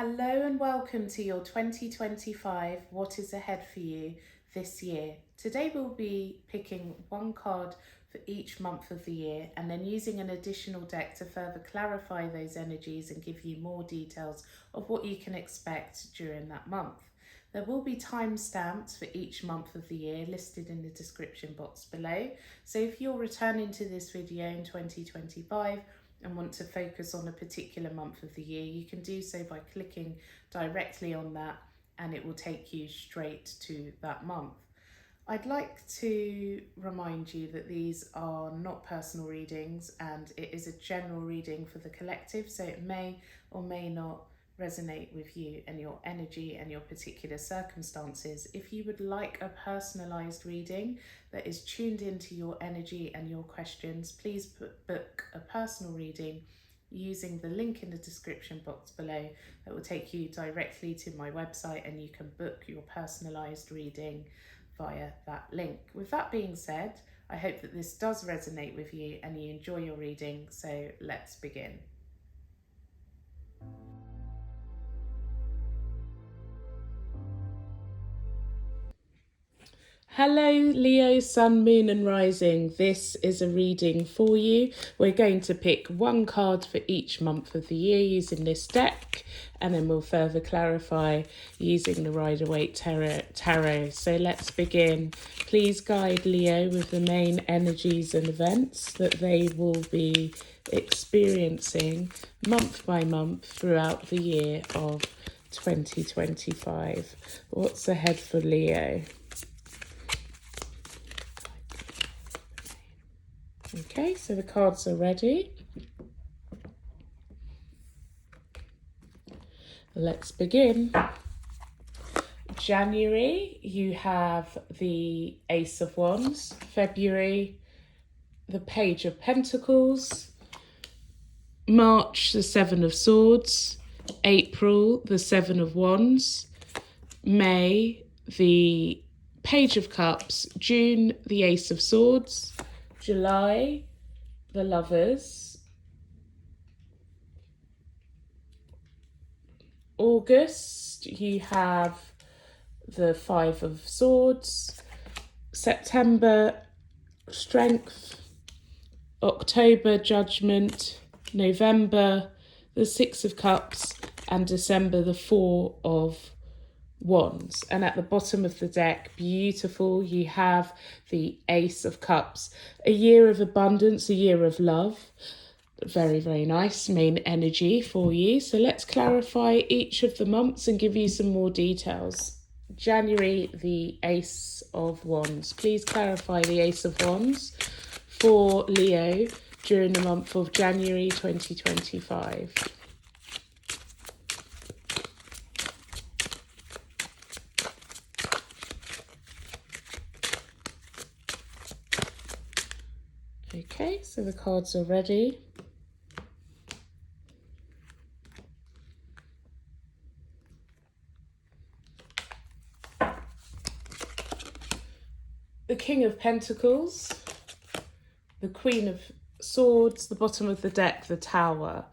Hello and welcome to your 2025 What is Ahead for You this year. Today we'll be picking one card for each month of the year and then using an additional deck to further clarify those energies and give you more details of what you can expect during that month. There will be timestamps for each month of the year listed in the description box below. So if you're returning to this video in 2025 and want to focus on a particular month of the year, you can do so by clicking directly on that and it will take you straight to that month. I'd like to remind you that these are not personal readings and it is a general reading for the collective, so it may or may not resonate with you and your energy and your particular circumstances. If you would like a personalised reading that is tuned into your energy and your questions, please book a personal reading using the link in the description box below. That will take you directly to my website and you can book your personalised reading via that link. With that being said, I hope that this does resonate with you and you enjoy your reading, so let's begin. Hello Leo, Sun, Moon and Rising. This is a reading for you. We're going to pick one card for each month of the year using this deck, and then we'll further clarify using the Rider-Waite Tarot. So let's begin. Please guide Leo with the main energies and events that they will be experiencing month by month throughout the year of 2025. What's ahead for Leo? Okay, so the cards are ready. Let's begin. January, you have the Ace of Wands. February, the Page of Pentacles. March, the Seven of Swords. April, the Seven of Wands. May, the Page of Cups. June, the Ace of Swords. July, the Lovers. August, you have the Five of Swords. September, Strength. October, Judgment. November, the Six of Cups. And December, the Four of Wands. And at the bottom of the deck, beautiful, you have the Ace of Cups. A year of abundance, a year of love. Very, very nice main energy for you. So let's clarify each of the months and give you some more details. January, the Ace of Wands. Please clarify the Ace of Wands for Leo during the month of January 2025. Okay, so the cards are ready. The King of Pentacles, the Queen of Swords, the bottom of the deck, the Tower.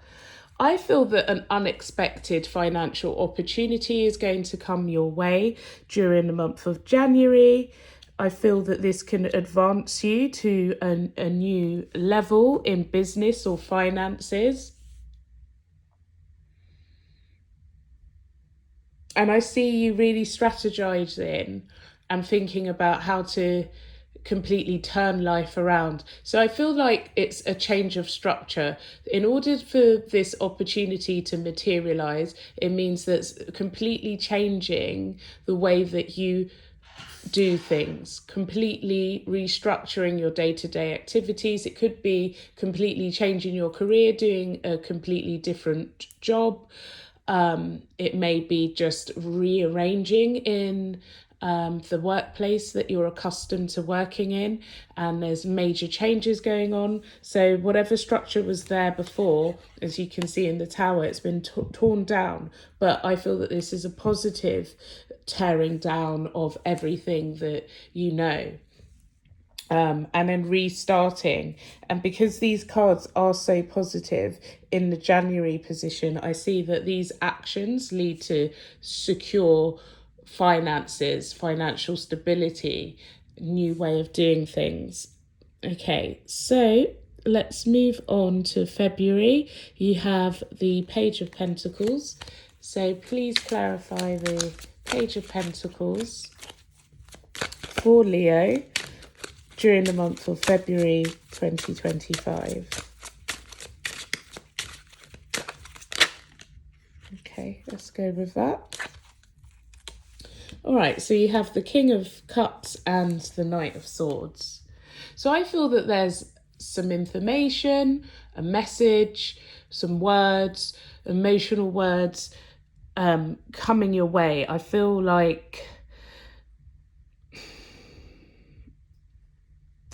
I feel that an unexpected financial opportunity is going to come your way during the month of January. I feel that this can advance you to a new level in business or finances. And I see you really strategizing and thinking about how to completely turn life around. So I feel like it's a change of structure. In order for this opportunity to materialize, it means that's completely changing the way that you do things, completely restructuring your day-to-day activities. It could be completely changing your career, doing a completely different job. It may be just rearranging in the workplace that you're accustomed to working in, and there's major changes going on. So whatever structure was there before, as you can see in the Tower, it's been torn down. But I feel that this is a positive tearing down of everything that you know. and then restarting. And because these cards are so positive in the January position, I see that these actions lead to secure finances, financial stability, new way of doing things. Okay, so let's move on to February. You have the Page of Pentacles. So please clarify the Page of Pentacles for Leo during the month of February 2025. Okay, let's go with that. All right, so you have the King of Cups and the Knight of Swords. So I feel that there's some information, a message, some words, emotional words coming your way. I feel like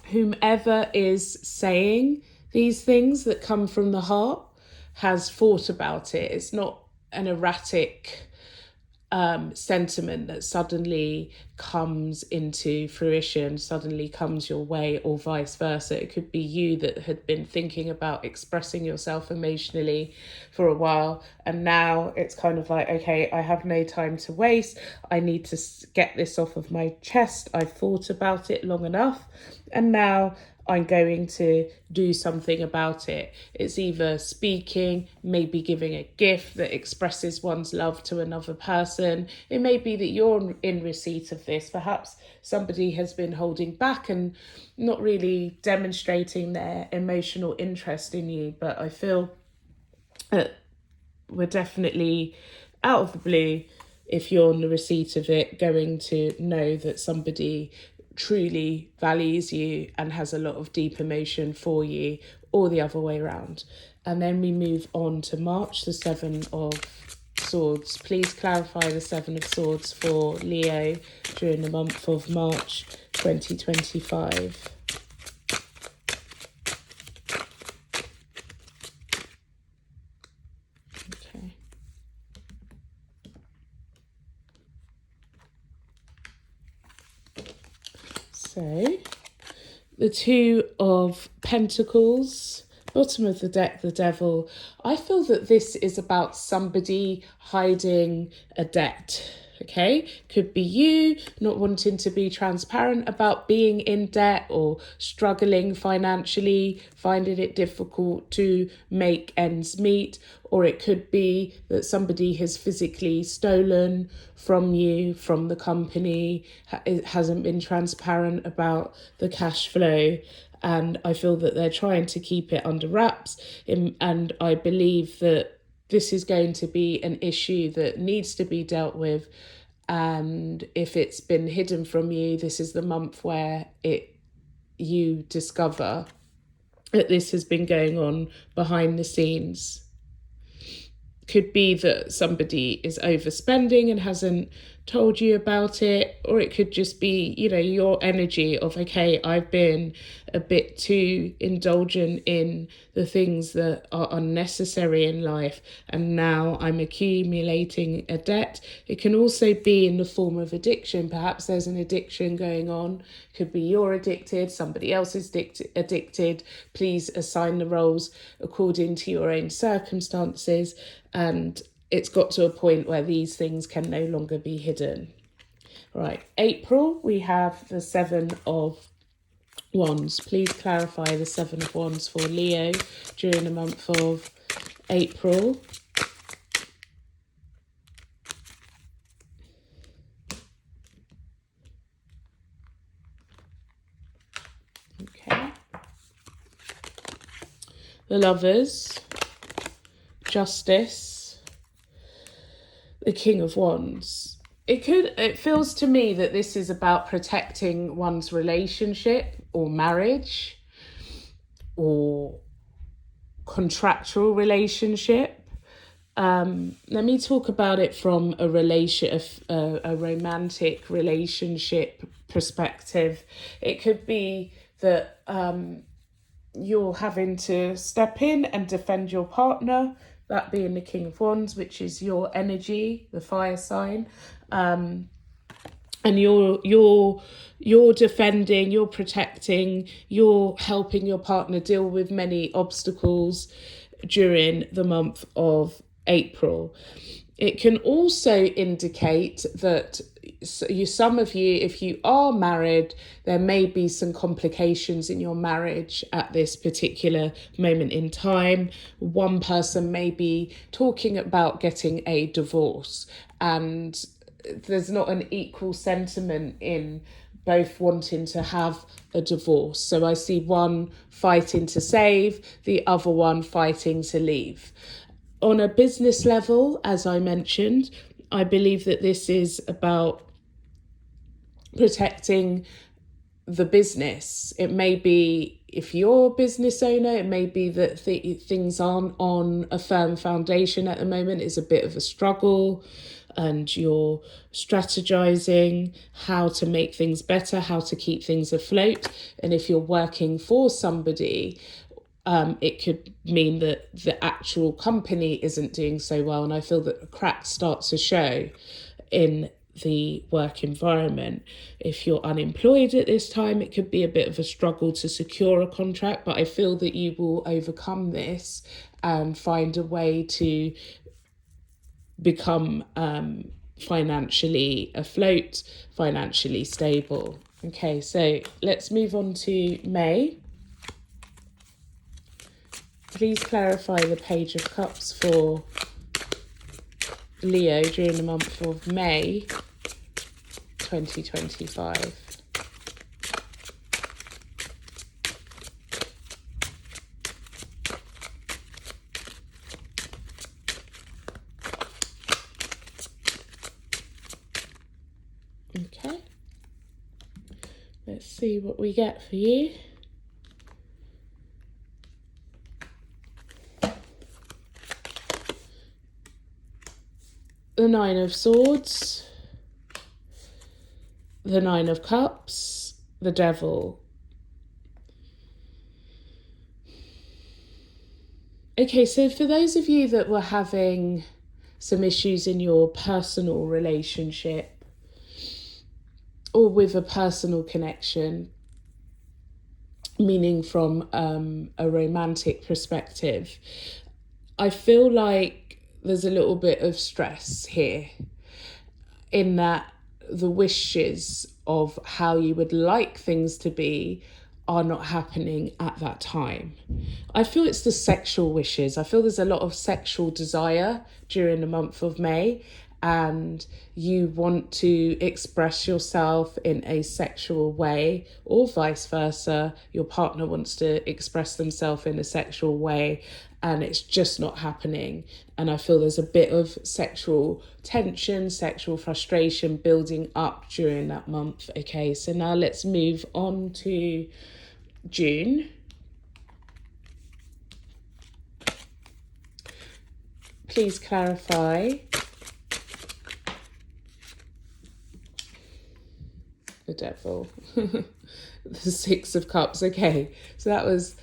whomever is saying these things that come from the heart has thought about it. It's not an erratic sentiment that suddenly comes into fruition, suddenly comes your way, or vice versa. It could be you that had been thinking about expressing yourself emotionally for a while, and now it's kind of like, okay, I have no time to waste. I need to get this off of my chest. I've thought about it long enough, and now I'm going to do something about it. It's either speaking, maybe giving a gift that expresses one's love to another person. It may be that you're in receipt of this. Perhaps somebody has been holding back and not really demonstrating their emotional interest in you. But I feel that we're definitely out of the blue, if you're on the receipt of it, going to know that somebody truly values you and has a lot of deep emotion for you, or the other way around. And then we move on to March, the Seven of Swords. Please clarify the Seven of Swords for Leo during the month of March 2025. Okay. So, the Two of Pentacles, bottom of the deck, the Devil. I feel that this is about somebody hiding a debt. Okay, could be you not wanting to be transparent about being in debt or struggling financially, finding it difficult to make ends meet. Or it could be that somebody has physically stolen from you, from the company, hasn't been transparent about the cash flow. And I feel that they're trying to keep it under wraps. And I believe that this is going to be an issue that needs to be dealt with. And if it's been hidden from you, this is the month where you discover that this has been going on behind the scenes. Could be that somebody is overspending and hasn't told you about it, or it could just be, your energy of, okay, I've been a bit too indulgent in the things that are unnecessary in life, and now I'm accumulating a debt. It can also be in the form of addiction. Perhaps there's an addiction going on. Could be you're addicted, somebody else is addicted. Please assign the roles according to your own circumstances. And it's got to a point where these things can no longer be hidden. Right, April, we have the Seven of Wands. Please clarify the Seven of Wands for Leo during the month of April. Okay. The Lovers, Justice, the King of Wands. It feels to me that this is about protecting one's relationship or marriage or contractual relationship. Let me talk about it from a romantic relationship perspective. It could be that you're having to step in and defend your partner, that being the King of Wands, which is your energy, the fire sign. and you're defending, you're protecting, you're helping your partner deal with many obstacles during the month of April. It can also indicate that some of you, if you are married, there may be some complications in your marriage at this particular moment in time. One person may be talking about getting a divorce, and there's not an equal sentiment in both wanting to have a divorce. So I see one fighting to save, the other one fighting to leave. On a business level, as I mentioned, I believe that this is about protecting the business. It may be, if you're a business owner, it may be that things aren't on a firm foundation at the moment. It's a bit of a struggle, and you're strategizing how to make things better, how to keep things afloat. And if you're working for somebody, it could mean that the actual company isn't doing so well. And I feel that a crack starts to show in the work environment. If you're unemployed at this time, it could be a bit of a struggle to secure a contract, but I feel that you will overcome this and find a way to become financially afloat, financially stable. Okay, so let's move on to May. Please clarify the Page of Cups for Leo during the month of May 2025. Okay, let's see what we get for you. The Nine of Swords, the Nine of Cups, the Devil. Okay, so for those of you that were having some issues in your personal relationship or with a personal connection, meaning from a romantic perspective, I feel like there's a little bit of stress here, in that the wishes of how you would like things to be are not happening at that time. I feel it's the sexual wishes. I feel there's a lot of sexual desire during the month of May, and you want to express yourself in a sexual way, or vice versa. Your partner wants to express themselves in a sexual way, and it's just not happening. And I feel there's a bit of sexual tension, sexual frustration building up during that month. Okay, so now let's move on to June. Please clarify the Devil. The Six of Cups. Okay, so that was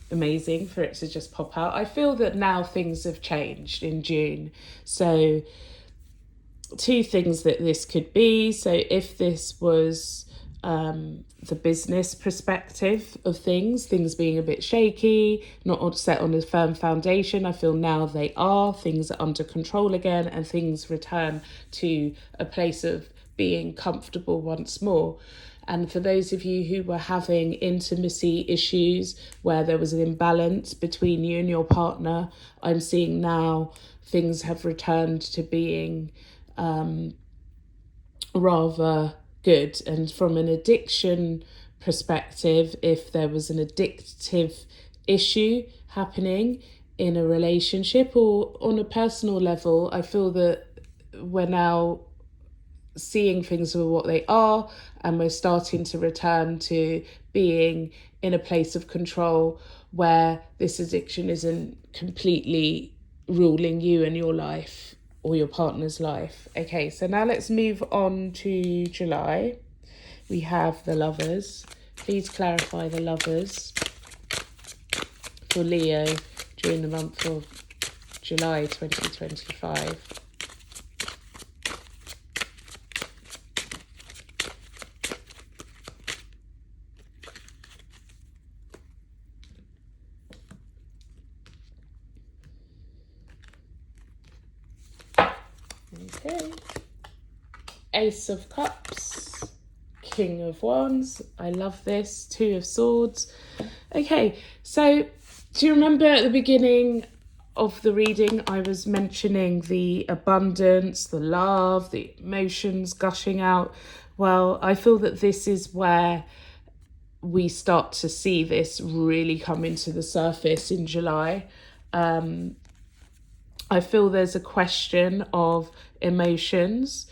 amazing for it to just pop out. I feel that now things have changed in June. So two things that this could be. So if this was the business perspective of things being a bit shaky, not set on a firm foundation, I feel now they are. Things are under control again, and things return to a place of being comfortable once more. And for those of you who were having intimacy issues where there was an imbalance between you and your partner, I'm seeing now things have returned to being rather good. And from an addiction perspective, if there was an addictive issue happening in a relationship or on a personal level, I feel that we're now seeing things for what they are, and we're starting to return to being in a place of control where this addiction isn't completely ruling you and your life or your partner's life. Okay, so now let's move on to July. We have the Lovers. Please clarify the Lovers for Leo during the month of July 2025. Okay. Ace of Cups, King of Wands. I love this. Two of Swords. Okay, so do you remember at the beginning of the reading I was mentioning the abundance, the love, the emotions gushing out? Well, I feel that this is where we start to see this really come into the surface in July. I feel there's a question of emotions.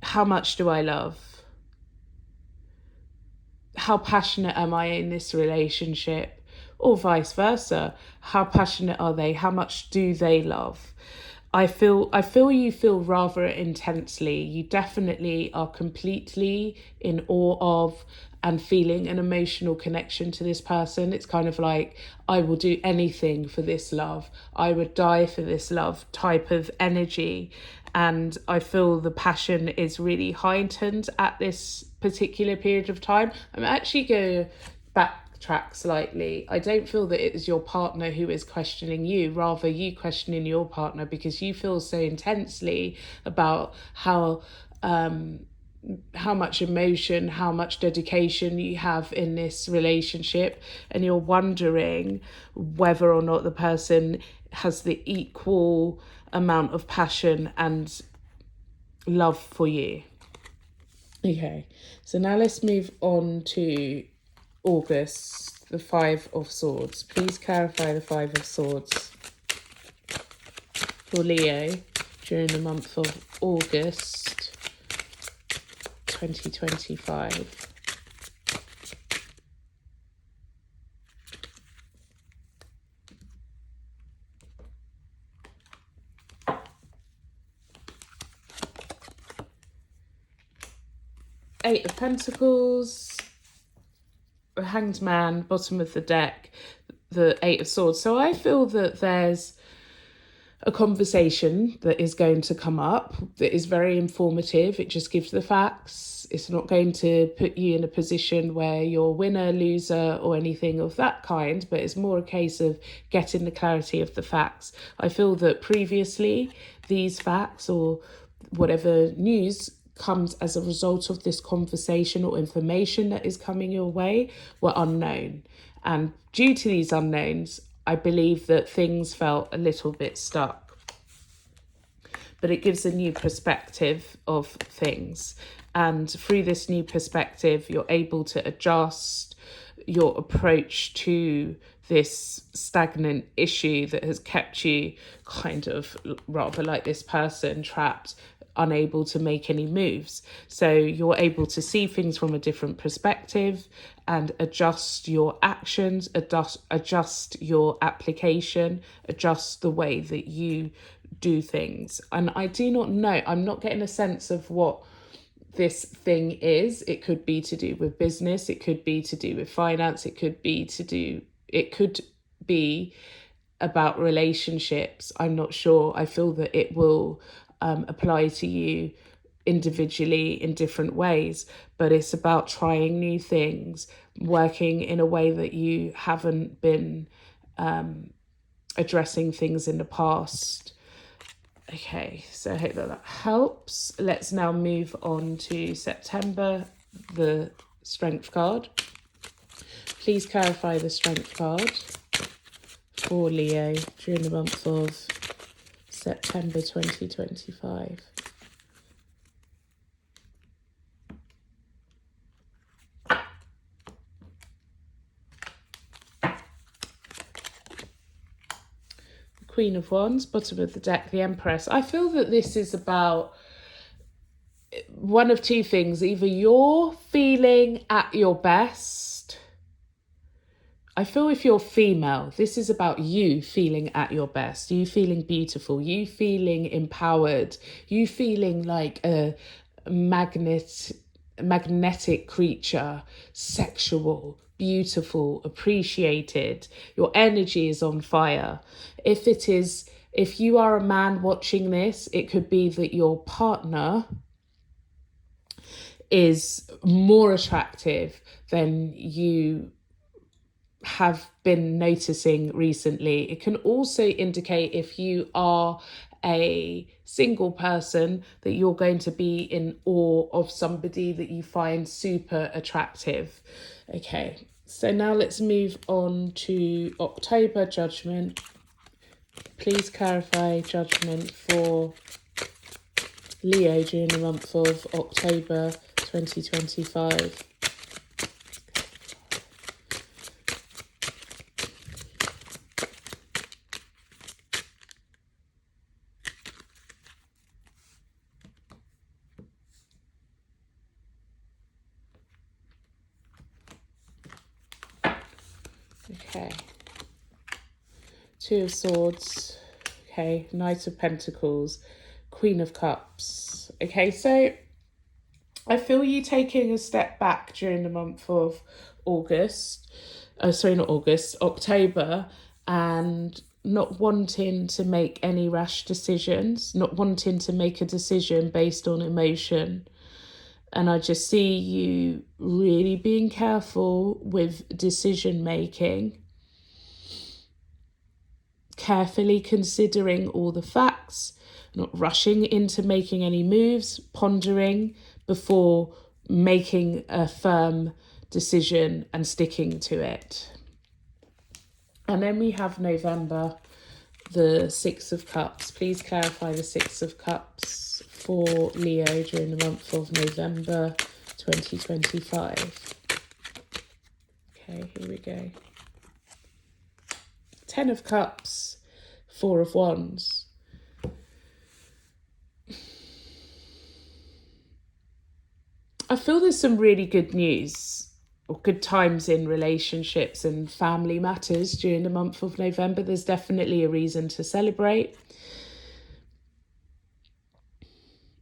How much do I love? How passionate am I in this relationship? Or vice versa. How passionate are they? How much do they love? I feel you feel rather intensely. You definitely are completely in awe of and feeling an emotional connection to this person. It's kind of like, I will do anything for this love. I would die for this love type of energy. And I feel the passion is really heightened at this particular period of time. I'm actually going to backtrack slightly. I don't feel that it is your partner who is questioning you, rather you questioning your partner, because you feel so intensely about how much emotion, how much dedication you have in this relationship, and you're wondering whether or not the person has the equal amount of passion and love for you. Okay, so now let's move on to August, the Five of Swords. Please clarify the Five of Swords for Leo during the month of August 2025. Eight of Pentacles, the Hanged Man, bottom of the deck, the Eight of Swords. So I feel that there's a conversation that is going to come up that is very informative. It just gives the facts. It's not going to put you in a position where you're winner, loser, or anything of that kind, but it's more a case of getting the clarity of the facts. I feel that previously these facts or whatever news comes as a result of this conversation or information that is coming your way were unknown. And due to these unknowns, I believe that things felt a little bit stuck. But it gives a new perspective of things. And through this new perspective, you're able to adjust your approach to this stagnant issue that has kept you kind of rather like this person trapped, unable to make any moves. So you're able to see things from a different perspective and adjust your actions, adjust your application, adjust the way that you do things. And I do not know, I'm not getting a sense of what this thing is. It could be to do with business, it could be to do with finance, it could be about relationships. I'm not sure. I feel that it will apply to you individually in different ways, but it's about trying new things, working in a way that you haven't been addressing things in the past. Okay, so I hope that helps. Let's now move on to September, the Strength card. Please clarify the Strength card for Leo during the month of September 2025. Queen of Wands, bottom of the deck, the Empress. I feel that this is about one of two things. Either you're feeling at your best. I feel if you're female, this is about you feeling at your best, you feeling beautiful, you feeling empowered, you feeling like a magnetic creature, sexual, beautiful, appreciated. Your energy is on fire. If you are a man watching this, it could be that your partner is more attractive than you have been noticing recently. It can also indicate, if you are a single person, that you're going to be in awe of somebody that you find super attractive. Okay, so now let's move on to October judgment. Please clarify judgment for Leo during the month of October 2025. Okay. Two of Swords. Okay. Knight of Pentacles. Queen of Cups. Okay, so I feel you taking a step back during the month of August. Sorry, not August, October, and not wanting to make any rash decisions, not wanting to make a decision based on emotion. And I just see you really being careful with decision making, carefully considering all the facts, not rushing into making any moves, pondering before making a firm decision and sticking to it. And then we have November, the Six of Cups. Please clarify the Six of Cups for Leo during the month of November 2025. Okay, here we go. Ten of Cups, Four of Wands. I feel there's some really good news or good times in relationships and family matters during the month of November. There's definitely a reason to celebrate.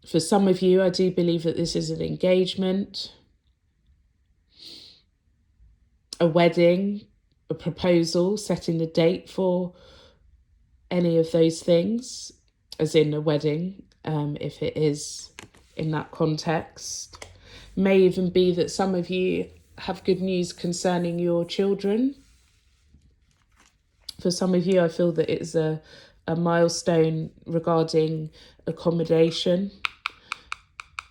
For some of you, I do believe that this is an engagement, a wedding, a proposal, setting the date for any of those things, as in a wedding, if it is in that context. May even be that some of you have good news concerning your children. For some of you, I feel that it's a milestone regarding accommodation.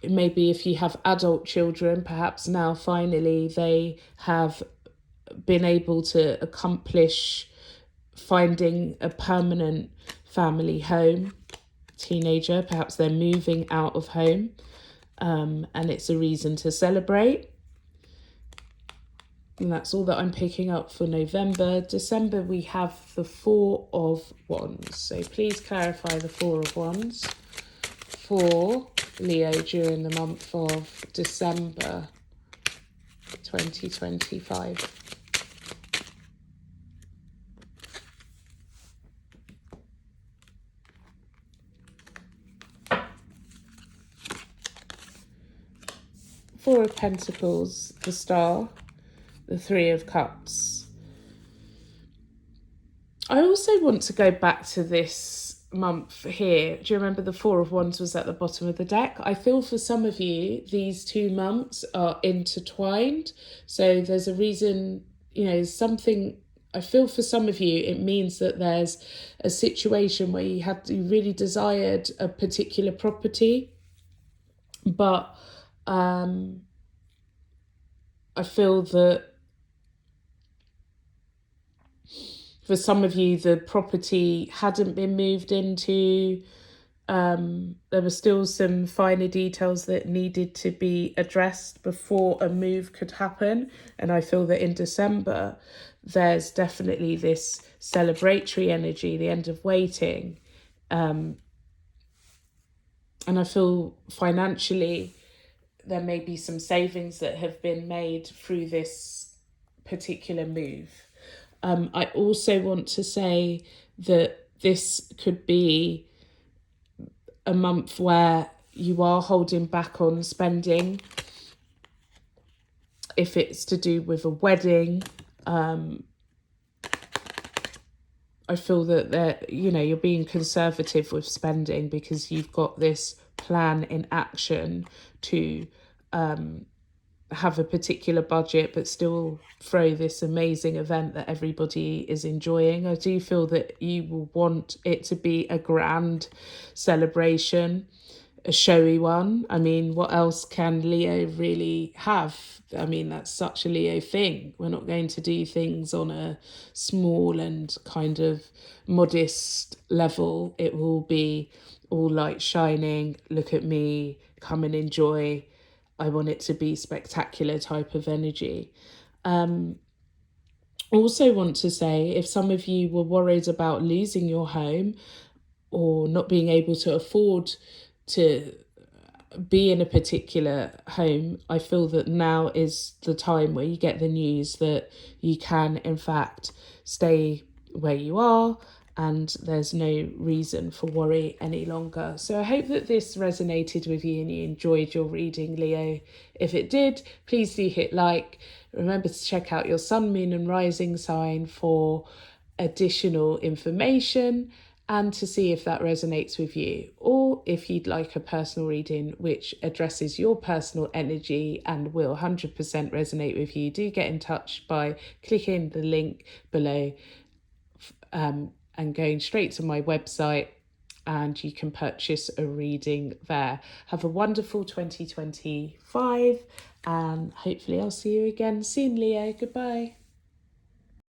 It may be if you have adult children, perhaps now finally they have been able to accomplish finding a permanent family home. Teenager, perhaps they're moving out of home, and it's a reason to celebrate. And that's all that I'm picking up for November. December, we have the Four of Wands. So please clarify the Four of Wands for Leo during the month of December 2025. Four of Pentacles, the Star, the Three of Cups. I also want to go back to this month here. Do you remember the Four of Wands was at the bottom of the deck? I feel for some of you, these 2 months are intertwined. So there's a reason, something. I feel for some of you, it means that there's a situation where you really desired a particular property, but I feel that for some of you, the property hadn't been moved into. There were still some finer details that needed to be addressed before a move could happen. And I feel that in December, there's definitely this celebratory energy, the end of waiting. And I feel financially, there may be some savings that have been made through this particular move. I also want to say that this could be a month where you are holding back on spending. If it's to do with a wedding, I feel that you're being conservative with spending because you've got this plan in action to have a particular budget but still throw this amazing event that everybody is enjoying. I do feel that you will want it to be a grand celebration, a showy one. I mean, what else can Leo really have? I mean, that's such a Leo thing. We're not going to do things on a small and kind of modest level. It will be all light shining, look at me, come and enjoy. I want it to be spectacular type of energy. Also want to say, if some of you were worried about losing your home or not being able to afford to be in a particular home, I feel that now is the time where you get the news that you can in fact stay where you are and there's no reason for worry any longer. So I hope that this resonated with you and you enjoyed your reading, Leo. If it did, please do hit like. Remember to check out your sun, moon and rising sign for additional information and to see if that resonates with you, or if you'd like a personal reading which addresses your personal energy and will 100% resonate with you, do get in touch by clicking the link below and going straight to my website, and you can purchase a reading there. Have a wonderful 2025 and hopefully I'll see you again soon, Leo. Goodbye.